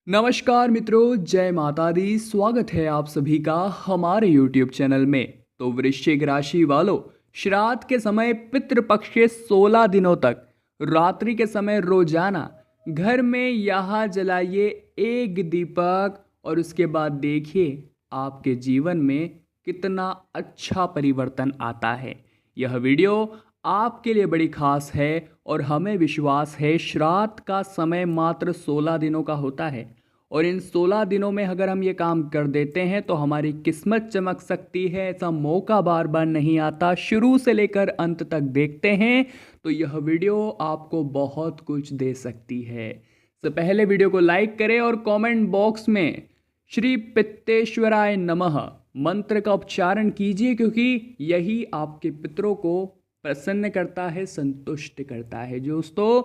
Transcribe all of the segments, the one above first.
नमस्कार मित्रों, जय माता दी। स्वागत है आप सभी का हमारे YouTube चैनल में। तो वृश्चिक राशि वालों, श्राद्ध के समय पितृपक्ष के 16 दिनों तक रात्रि के समय रोजाना घर में यहाँ जलाइए एक दीपक और उसके बाद देखिए आपके जीवन में कितना अच्छा परिवर्तन आता है। यह वीडियो आपके लिए बड़ी खास है और हमें विश्वास है श्राद्ध का समय मात्र 16 दिनों का होता है और इन 16 दिनों में अगर हम ये काम कर देते हैं तो हमारी किस्मत चमक सकती है। ऐसा मौका बार बार नहीं आता। शुरू से लेकर अंत तक देखते हैं तो यह वीडियो आपको बहुत कुछ दे सकती है। तो पहले वीडियो को लाइक करें और कमेंट बॉक्स में श्री पित्तेश्वराय नमः मंत्र का उच्चारण कीजिए, क्योंकि यही आपके पितरों को प्रसन्न करता है, संतुष्ट करता है। दोस्तों,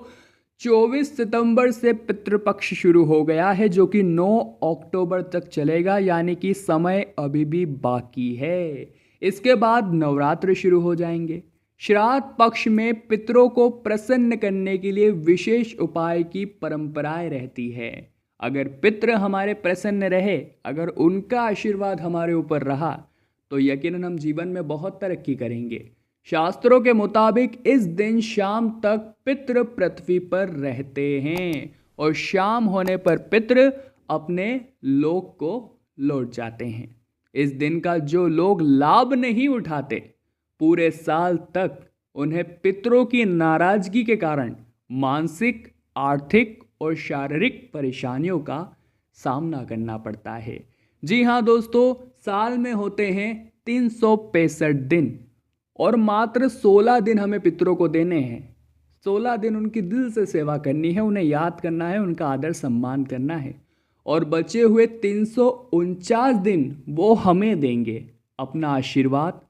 24 सितंबर से पितृपक्ष शुरू हो गया है जो कि 9 अक्टूबर तक चलेगा, यानी कि समय अभी भी बाकी है। इसके बाद नवरात्र शुरू हो जाएंगे। श्राद्ध पक्ष में पितरों को प्रसन्न करने के लिए विशेष उपाय की परंपराएं रहती है। अगर पितृ हमारे प्रसन्न रहे, अगर उनका आशीर्वाद हमारे ऊपर रहा तो यकीनन हम जीवन में बहुत तरक्की करेंगे। शास्त्रों के मुताबिक इस दिन शाम तक पितृ पृथ्वी पर रहते हैं और शाम होने पर पितृ अपने लोक को लौट जाते हैं। इस दिन का जो लोग लाभ नहीं उठाते, पूरे साल तक उन्हें पितरों की नाराजगी के कारण मानसिक, आर्थिक और शारीरिक परेशानियों का सामना करना पड़ता है। जी हाँ दोस्तों, साल में होते हैं 365 दिन और मात्र 16 दिन हमें पितरों को देने हैं। 16 दिन उनकी दिल से सेवा करनी है, उन्हें याद करना है, उनका आदर सम्मान करना है और बचे हुए 349 दिन वो हमें देंगे अपना आशीर्वाद,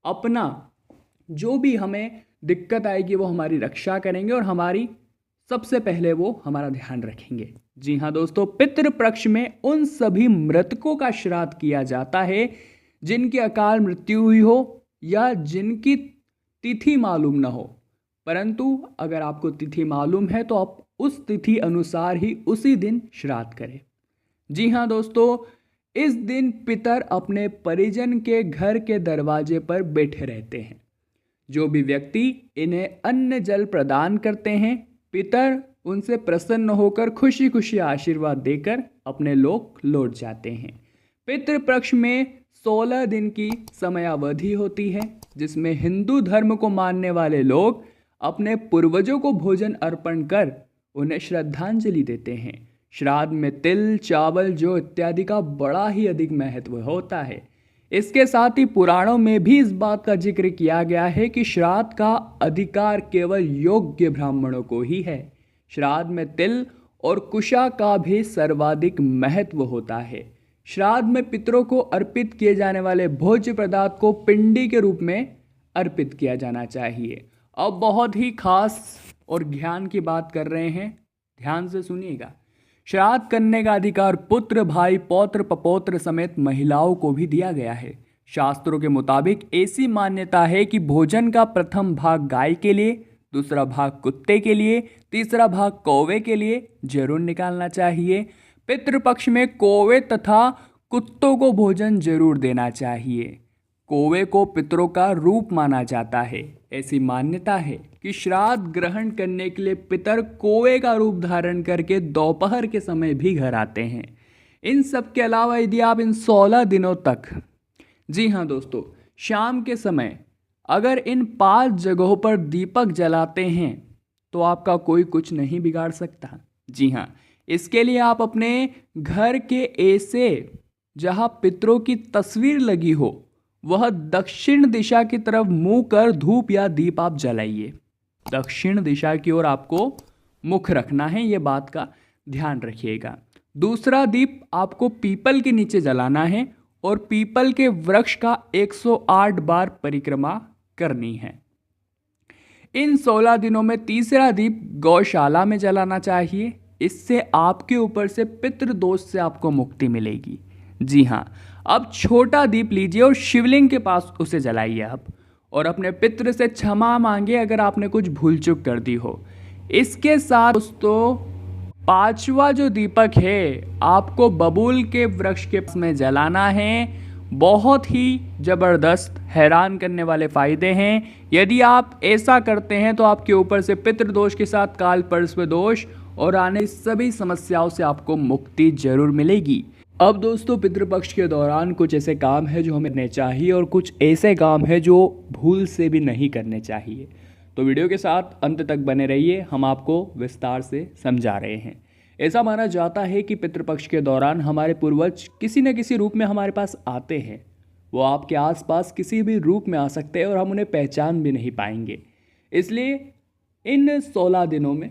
अपना जो भी हमें दिक्कत आएगी वो हमारी रक्षा करेंगे और हमारी सबसे पहले वो हमारा ध्यान रखेंगे। जी हाँ दोस्तों, पितृपक्ष में उन सभी मृतकों का श्राद्ध किया जाता है जिनकी अकाल मृत्यु हुई हो या जिनकी तिथि मालूम न हो। परंतु अगर आपको तिथि मालूम है तो आप उस तिथि अनुसार ही उसी दिन श्राद्ध करें। जी हाँ दोस्तों, इस दिन पितर अपने परिजन के घर के दरवाजे पर बैठे रहते हैं। जो भी व्यक्ति इन्हें अन्न जल प्रदान करते हैं, पितर उनसे प्रसन्न होकर खुशी खुशी आशीर्वाद देकर अपने लोक लौट जाते हैं। पितृपक्ष में 16 दिन की समयावधि होती है जिसमें हिंदू धर्म को मानने वाले लोग अपने पूर्वजों को भोजन अर्पण कर उन्हें श्रद्धांजलि देते हैं। श्राद्ध में तिल, चावल, जौ इत्यादि का बड़ा ही अधिक महत्व होता है। इसके साथ ही पुराणों में भी इस बात का जिक्र किया गया है कि श्राद्ध का अधिकार केवल योग्य ब्राह्मणों को ही है। श्राद्ध में तिल और कुशा का भी सर्वाधिक महत्व होता है। श्राद्ध में पितरों को अर्पित किए जाने वाले भोज्य पदार्थ को पिंडी के रूप में अर्पित किया जाना चाहिए। अब बहुत ही खास और ज्ञान की बात कर रहे हैं, ध्यान से सुनिएगा। श्राद्ध करने का अधिकार पुत्र, भाई, पौत्र, पपौत्र समेत महिलाओं को भी दिया गया है। शास्त्रों के मुताबिक ऐसी मान्यता है कि भोजन का प्रथम भाग गाय के लिए, दूसरा भाग कुत्ते के लिए, तीसरा भाग कौवे के लिए जरूर निकालना चाहिए। पितृपक्ष में कौवे तथा कुत्तों को भोजन जरूर देना चाहिए। कौवे को पितरों का रूप माना जाता है। ऐसी मान्यता है कि श्राद्ध ग्रहण करने के लिए पितर कौवे का रूप धारण करके दोपहर के समय भी घर आते हैं। इन सब के अलावा यदि आप इन 16 दिनों तक, जी हाँ दोस्तों, शाम के समय अगर इन 5 जगहों पर दीपक जलाते हैं तो आपका कोई कुछ नहीं बिगाड़ सकता। जी हाँ, इसके लिए आप अपने घर के ऐसे जहाँ पितरों की तस्वीर लगी हो वह दक्षिण दिशा की तरफ मुंह कर धूप या दीप आप जलाइए। दक्षिण दिशा की ओर आपको मुख रखना है, ये बात का ध्यान रखिएगा। दूसरा दीप आपको पीपल के नीचे जलाना है और पीपल के वृक्ष का 108 बार परिक्रमा करनी है। इन 16 दिनों में तीसरा दीप गौशाला में जलाना चाहिए। इससे आपके ऊपर से पितृदोष से आपको मुक्ति मिलेगी। जी हाँ, अब छोटा दीप लीजिए और शिवलिंग के पास उसे जलाइए आप और अपने पितृ से क्षमा मांगे अगर आपने कुछ भूल चूक कर दी हो। इसके साथ दोस्तों पांचवा जो दीपक है आपको बबूल के वृक्ष के पास में जलाना है। बहुत ही जबरदस्त हैरान करने वाले फायदे हैं। यदि आप ऐसा करते हैं तो आपके ऊपर से पितृदोष के साथ काल पर्श्व दोष और आने सभी समस्याओं से आपको मुक्ति जरूर मिलेगी। अब दोस्तों, पितृपक्ष के दौरान कुछ ऐसे काम है जो हमें करने चाहिए और कुछ ऐसे काम है जो भूल से भी नहीं करने चाहिए। तो वीडियो के साथ अंत तक बने रहिए, हम आपको विस्तार से समझा रहे हैं। ऐसा माना जाता है कि पितृपक्ष के दौरान हमारे पूर्वज किसी न किसी रूप में हमारे पास आते हैं। वो आपके आसपास किसी भी रूप में आ सकते हैं और हम उन्हें पहचान भी नहीं पाएंगे। इसलिए इन 16 दिनों में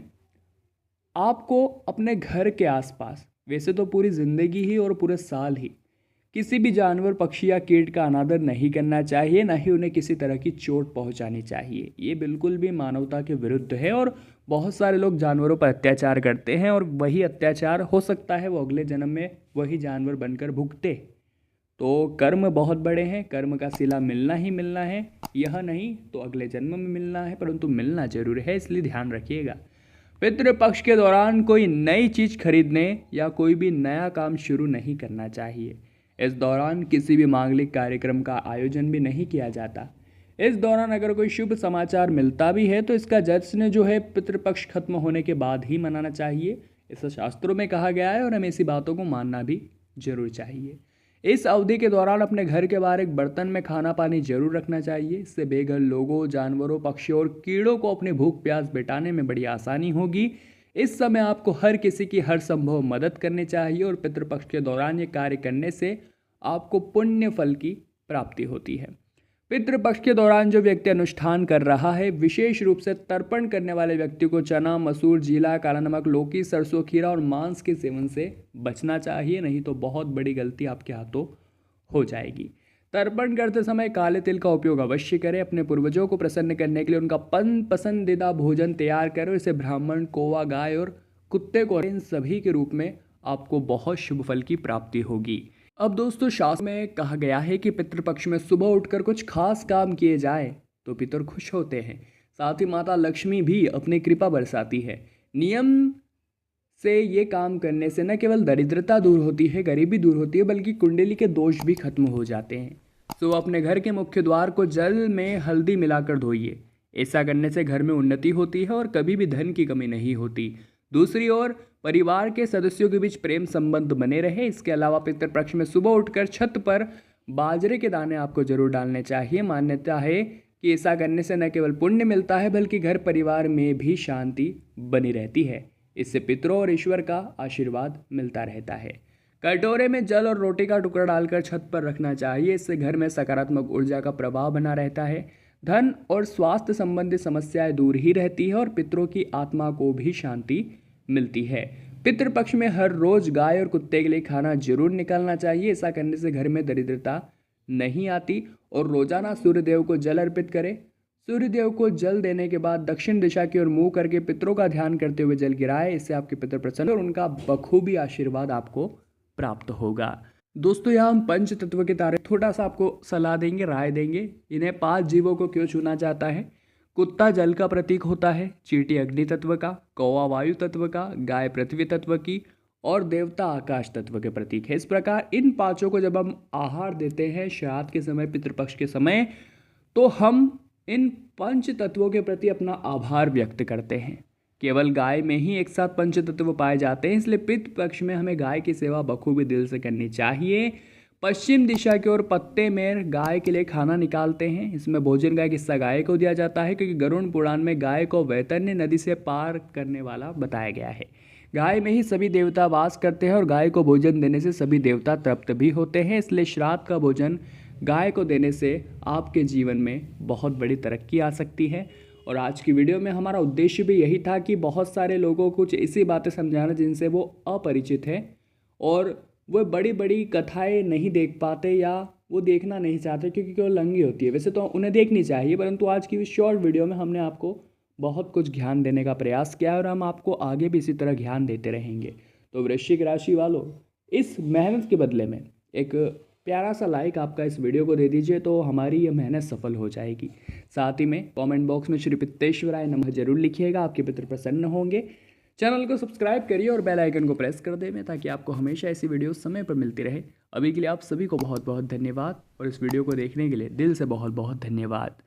आपको अपने घर के आसपास, वैसे तो पूरी ज़िंदगी ही और पूरे साल ही, किसी भी जानवर, पक्षी या कीट का अनादर नहीं करना चाहिए, ना ही उन्हें किसी तरह की चोट पहुंचानी चाहिए। ये बिल्कुल भी मानवता के विरुद्ध है और बहुत सारे लोग जानवरों पर अत्याचार करते हैं और वही अत्याचार हो सकता है वो अगले जन्म में वही जानवर बनकर भुगते। तो कर्म बहुत बड़े हैं, कर्म का सिला मिलना ही मिलना है, यह नहीं तो अगले जन्म में मिलना है, परंतु मिलना जरूर है, इसलिए ध्यान रखिएगा। पितृपक्ष के दौरान कोई नई चीज़ खरीदने या कोई भी नया काम शुरू नहीं करना चाहिए। इस दौरान किसी भी मांगलिक कार्यक्रम का आयोजन भी नहीं किया जाता। इस दौरान अगर कोई शुभ समाचार मिलता भी है तो इसका जश्न जो है पितृपक्ष खत्म होने के बाद ही मनाना चाहिए। ऐसा शास्त्रों में कहा गया है और हमें ऐसी बातों को मानना भी जरूर चाहिए। इस अवधि के दौरान अपने घर के बाहर एक बर्तन में खाना पानी जरूर रखना चाहिए। इससे बेघर लोगों, जानवरों, पक्षियों और कीड़ों को अपनी भूख प्यास मिटाने में बड़ी आसानी होगी। इस समय आपको हर किसी की हर संभव मदद करनी चाहिए और पितृपक्ष के दौरान ये कार्य करने से आपको पुण्य फल की प्राप्ति होती है। पितृपक्ष के दौरान जो व्यक्ति अनुष्ठान कर रहा है, विशेष रूप से तर्पण करने वाले व्यक्ति को चना, मसूर, जीला, काला नमक, लौकी, सरसों, खीरा और मांस के सेवन से बचना चाहिए, नहीं तो बहुत बड़ी गलती आपके हाथों हो जाएगी। तर्पण करते समय काले तिल का उपयोग अवश्य करें। अपने पूर्वजों को प्रसन्न करने के लिए उनका पसंदीदा भोजन तैयार करें। इसे ब्राह्मण, कौवा, गाय और कुत्ते को, इन सभी के रूप में आपको बहुत शुभ फल की प्राप्ति होगी। अब दोस्तों, शास्त्र में कहा गया है कि पितृपक्ष में सुबह उठकर कुछ खास काम किए जाए तो पितर खुश होते हैं। साथ ही माता लक्ष्मी भी अपनी कृपा बरसाती है। नियम से ये काम करने से न केवल दरिद्रता दूर होती है, गरीबी दूर होती है, बल्कि कुंडली के दोष भी खत्म हो जाते हैं। तो अपने घर के मुख्य द्वार को जल में हल्दी मिलाकर धोइए। ऐसा करने से घर में उन्नति होती है और कभी भी धन की कमी नहीं होती। दूसरी ओर परिवार के सदस्यों के बीच प्रेम संबंध बने रहे। इसके अलावा पितृपक्ष में सुबह उठकर छत पर बाजरे के दाने आपको जरूर डालने चाहिए। मान्यता है कि ऐसा करने से न केवल पुण्य मिलता है बल्कि घर परिवार में भी शांति बनी रहती है। इससे पितरों और ईश्वर का आशीर्वाद मिलता रहता है। कटोरे में जल और रोटी का टुकड़ा डालकर छत पर रखना चाहिए। इससे घर में सकारात्मक ऊर्जा का प्रभाव बना रहता है। धन और स्वास्थ्य संबंधी समस्याएं दूर ही रहती है और पितरों की आत्मा को भी शांति मिलती है। पितृपक्ष में हर रोज गाय और कुत्ते के लिए खाना जरूर निकालना चाहिए। ऐसा करने से घर में दरिद्रता नहीं आती। और रोजाना सूर्यदेव को जल अर्पित करें। सूर्यदेव को जल देने के बाद दक्षिण दिशा की ओर मुंह करके पितरों का ध्यान करते हुए जल गिराए। इससे आपके पितर प्रसन्न और उनका बखूबी आशीर्वाद आपको प्राप्त होगा। दोस्तों, यहाँ हम पंच तत्व के तारे थोड़ा सा आपको सलाह देंगे, राय देंगे। इन्हें 5 जीवों को क्यों चुना जाता है। कुत्ता जल का प्रतीक होता है, चींटी अग्नि तत्व का, कौवा वायु तत्व का, गाय पृथ्वी तत्व की और देवता आकाश तत्व के प्रतीक है। इस प्रकार इन 5 को जब हम आहार देते हैं श्राद्ध के समय, पितृपक्ष के समय, तो हम इन पंच तत्वों के प्रति अपना आभार व्यक्त करते हैं। केवल गाय में ही एक साथ पंच तत्व पाए जाते हैं, इसलिए पितृपक्ष में हमें गाय की सेवा बखूबी दिल से करनी चाहिए। पश्चिम दिशा की ओर पत्ते में गाय के लिए खाना निकालते हैं। इसमें भोजन का एक हिस्सा गाय को दिया जाता है, क्योंकि गरुड़ पुराण में गाय को वैतरणी नदी से पार करने वाला बताया गया है। गाय में ही सभी देवता वास करते हैं और गाय को भोजन देने से सभी देवता तृप्त भी होते हैं। इसलिए श्राद्ध का भोजन गाय को देने से आपके जीवन में बहुत बड़ी तरक्की आ सकती है। और आज की वीडियो में हमारा उद्देश्य भी यही था कि बहुत सारे लोगों को कुछ ऐसी बातें समझाना जिनसे वो अपरिचित हैं और वो बड़ी बड़ी कथाएं नहीं देख पाते या वो देखना नहीं चाहते क्योंकि वो लंगी होती है। वैसे तो उन्हें देखनी चाहिए, परंतु आज की इस शॉर्ट वीडियो में हमने आपको बहुत कुछ ज्ञान देने का प्रयास किया और हम आपको आगे भी इसी तरह ज्ञान देते रहेंगे। तो वृश्चिक राशि वालों, इस मेहनत के बदले में एक प्यारा सा लाइक आपका इस वीडियो को दे दीजिए तो हमारी ये मेहनत सफल हो जाएगी। साथ ही में कमेंट बॉक्स में श्री पित्तेश्वराय नमः जरूर लिखिएगा, आपके पितर प्रसन्न होंगे। चैनल को सब्सक्राइब करिए और बेल आइकन को प्रेस कर दें ताकि आपको हमेशा ऐसी वीडियो समय पर मिलती रहे। अभी के लिए आप सभी को बहुत बहुत धन्यवाद और इस वीडियो को देखने के लिए दिल से बहुत बहुत धन्यवाद।